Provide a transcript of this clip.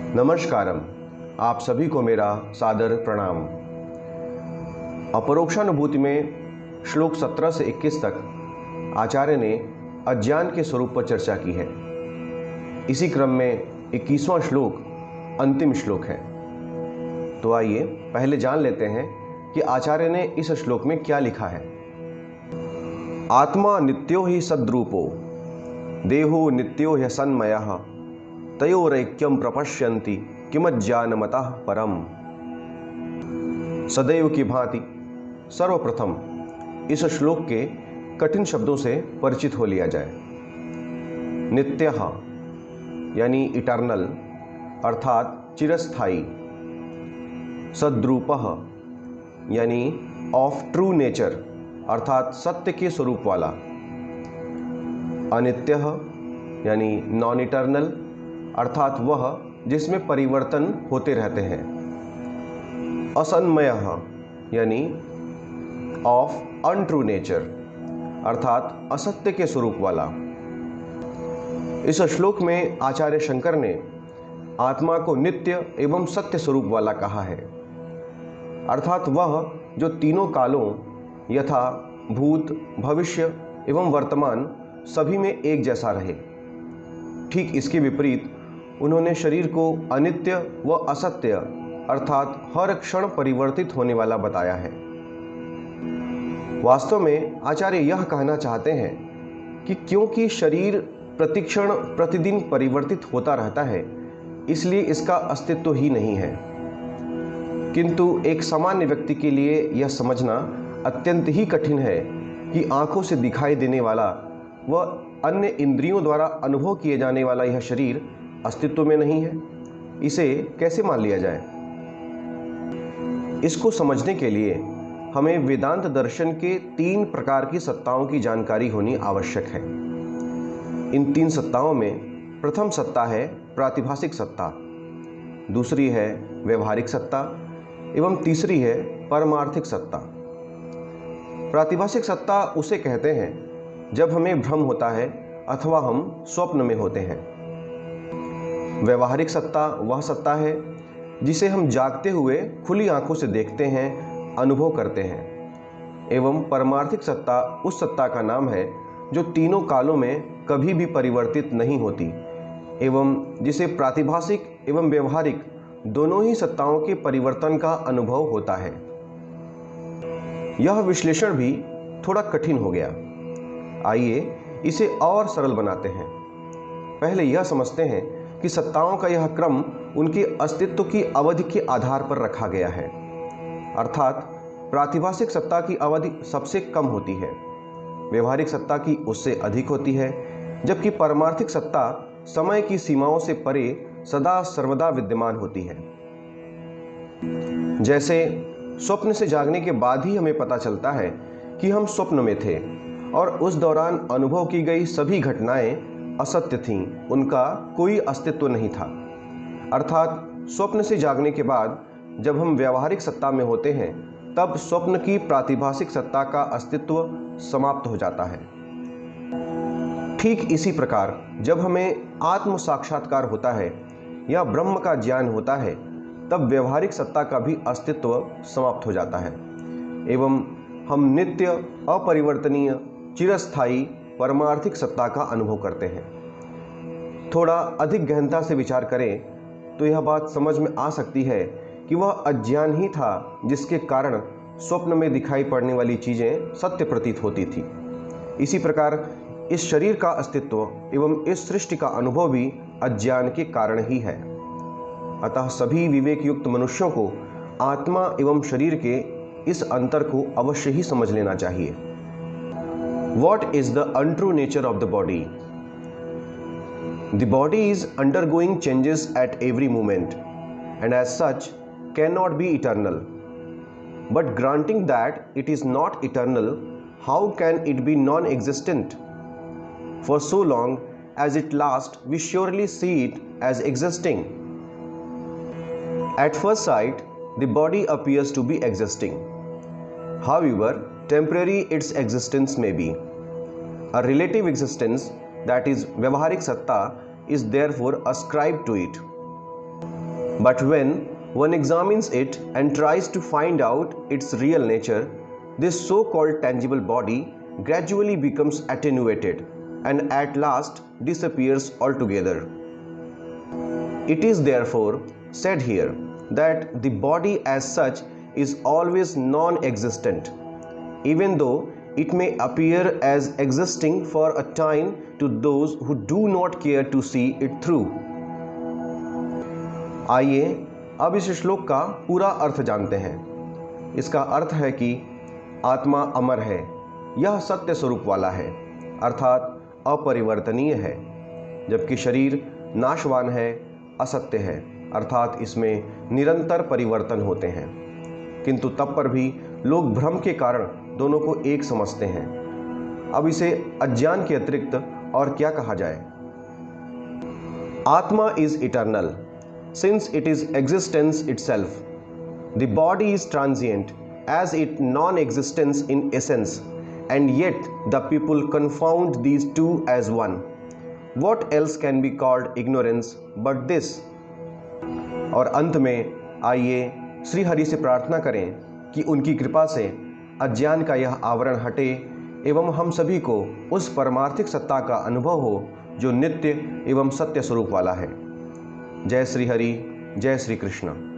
नमस्कारम। आप सभी को मेरा सादर प्रणाम। अपरोक्षानुभूति में श्लोक 17 से 21 तक आचार्य ने अज्ञान के स्वरूप पर चर्चा की है। इसी क्रम में 21वां श्लोक अंतिम श्लोक है। तो आइए पहले जान लेते हैं कि आचार्य ने इस श्लोक में क्या लिखा है। आत्मा नित्यो ही सद्रूपो देहो नित्यो ह्यसन्मयः तयोरैक्यं प्रपश्यन्ति किमज्ञानमतः परम। सदैव की भांति सर्वप्रथम इस श्लोक के कठिन शब्दों से परिचित हो लिया जाए। नित्यः यानी इटर्नल अर्थात चिरस्थाई, सद्रूपः यानी ऑफ ट्रू नेचर अर्थात सत्य के स्वरूप वाला, अनित्यः यानी नॉन इटर्नल अर्थात वह जिसमें परिवर्तन होते रहते हैं, असन्मयः यानी ऑफ अनट्रू नेचर अर्थात असत्य के स्वरूप वाला। इस श्लोक में आचार्य शंकर ने आत्मा को नित्य एवं सत्य स्वरूप वाला कहा है, अर्थात वह जो तीनों कालों यथा भूत, भविष्य एवं वर्तमान सभी में एक जैसा रहे। ठीक इसके विपरीत उन्होंने शरीर को अनित्य व असत्य अर्थात हर क्षण परिवर्तित होने वाला बताया है। वास्तव में आचार्य यह कहना चाहते हैं कि क्योंकि शरीर प्रतिक्षण प्रतिदिन परिवर्तित होता रहता है, इसलिए इसका अस्तित्व ही नहीं है। किंतु एक सामान्य व्यक्ति के लिए यह समझना अत्यंत ही कठिन है कि आंखों से दिखाई देने वाला व अन्य इंद्रियों द्वारा अनुभव किए जाने वाला यह शरीर अस्तित्व में नहीं है। इसे कैसे मान लिया जाए? इसको समझने के लिए हमें वेदांत दर्शन के 3 प्रकार की सत्ताओं की जानकारी होनी आवश्यक है। इन 3 सत्ताओं में प्रथम सत्ता है प्रातिभासिक सत्ता, दूसरी है व्यवहारिक सत्ता एवं तीसरी है परमार्थिक सत्ता। प्रातिभासिक सत्ता उसे कहते हैं जब हमें भ्रम होता है अथवा हम स्वप्न में होते हैं। व्यवहारिक सत्ता वह सत्ता है जिसे हम जागते हुए खुली आंखों से देखते हैं, अनुभव करते हैं। एवं परमार्थिक सत्ता उस सत्ता का नाम है जो तीनों कालों में कभी भी परिवर्तित नहीं होती एवं जिसे प्रातिभासिक एवं व्यवहारिक दोनों ही सत्ताओं के परिवर्तन का अनुभव होता है। यह विश्लेषण भी थोड़ा कठिन हो गया। आइए इसे और सरल बनाते हैं। पहले यह समझते हैं कि सत्ताओं का यह क्रम उनके अस्तित्व की अवधि के आधार पर रखा गया है, अर्थात प्रातिभासिक सत्ता की अवधि सबसे कम होती है, व्यवहारिक सत्ता की उससे अधिक होती है, जबकि परमार्थिक सत्ता समय की सीमाओं से परे सदा सर्वदा विद्यमान होती है। जैसे स्वप्न से जागने के बाद ही हमें पता चलता है कि हम स्वप्न में थे और उस दौरान अनुभव की गई सभी घटनाएं असत्य थीं, उनका कोई अस्तित्व नहीं था। अर्थात स्वप्न से जागने के बाद जब हम व्यवहारिक सत्ता में होते हैं, तब स्वप्न की प्रातिभासिक सत्ता का अस्तित्व समाप्त हो जाता है। ठीक इसी प्रकार जब हमें आत्म साक्षात्कार होता है या ब्रह्म का ज्ञान होता है, तब व्यवहारिक सत्ता का भी अस्तित्व समाप्त हो जाता है एवं हम नित्य, अपरिवर्तनीय, चिरस्थायी परमार्थिक सत्ता का अनुभव करते हैं। थोड़ा अधिक गहनता से विचार करें तो यह बात समझ में आ सकती है कि वह अज्ञान ही था जिसके कारण स्वप्न में दिखाई पड़ने वाली चीज़ें सत्य प्रतीत होती थी। इसी प्रकार इस शरीर का अस्तित्व एवं इस सृष्टि का अनुभव भी अज्ञान के कारण ही है। अतः सभी विवेक युक्त मनुष्यों को आत्मा एवं शरीर के इस अंतर को अवश्य ही समझ लेना चाहिए। What is the untrue nature of the body? The body is undergoing changes at every moment and as such cannot be eternal. But granting that it is not eternal, how can it be non-existent? For so long as it lasts, we surely see it as existing. At first sight, the body appears to be existing. However temporary its existence may be. A relative existence, that is, Vyavaharik Satta, is therefore ascribed to it. But when one examines it and tries to find out its real nature, this so-called tangible body gradually becomes attenuated and at last disappears altogether. It is therefore said here that the body as such is always non-existent, even though it may appear as existing for a time to those who do not care to see it through. आइए अब इस श्लोक का पूरा अर्थ जानते हैं। इसका अर्थ है कि आत्मा अमर है, यह सत्य स्वरूप वाला है, अर्थात अपरिवर्तनीय है, जबकि शरीर नाशवान है, असत्य है, अर्थात इसमें निरंतर परिवर्तन होते हैं। किंतु तब पर भी लोग भ्रम के कारण दोनों को एक समझते हैं। अब इसे अज्ञान के अतिरिक्त और क्या कहा जाए? आत्मा is eternal since it is existence itself. The body is transient as it non-existence in essence, and yet the people confound these two as one. What else can be called ignorance but this? और अंत में आइए श्री हरि से प्रार्थना करें कि उनकी कृपा से अज्ञान का यह आवरण हटे एवं हम सभी को उस परमार्थिक सत्ता का अनुभव हो जो नित्य एवं सत्य स्वरूप वाला है। जय श्री हरि, जय श्री कृष्ण।